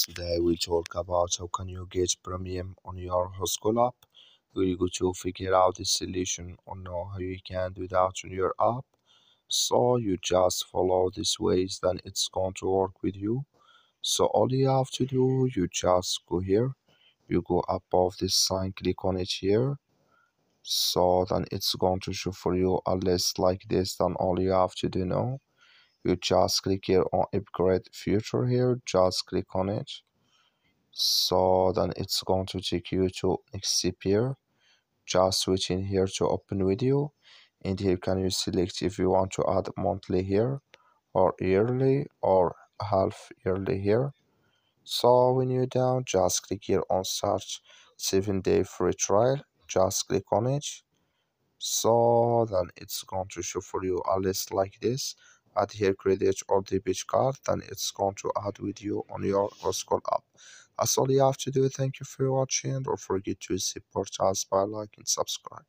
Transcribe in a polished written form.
Today we talk about how can you get premium on your Whoscall app. We're going to figure out the solution on how you can do that on your app. So you just follow these ways, then it's going to work with you. So all you have to do, you just go here, you go above this sign, click on it here. So then it's going to show for you a list like this. Then all you have to do now, you just click here on upgrade feature here, just click on it. So then it's going to take you to next step here. Just switch in here to open video, and here can you select if you want to add monthly here or yearly or half yearly here. So when you're down, just click here on search 7-day free trial, just click on it. So then it's going to show for you a list like this. Add here credit or debit card, then it's going to add with you on your Whoscall app. That's all you have to do. Thank you for watching. Don't forget to support us by liking and subscribe.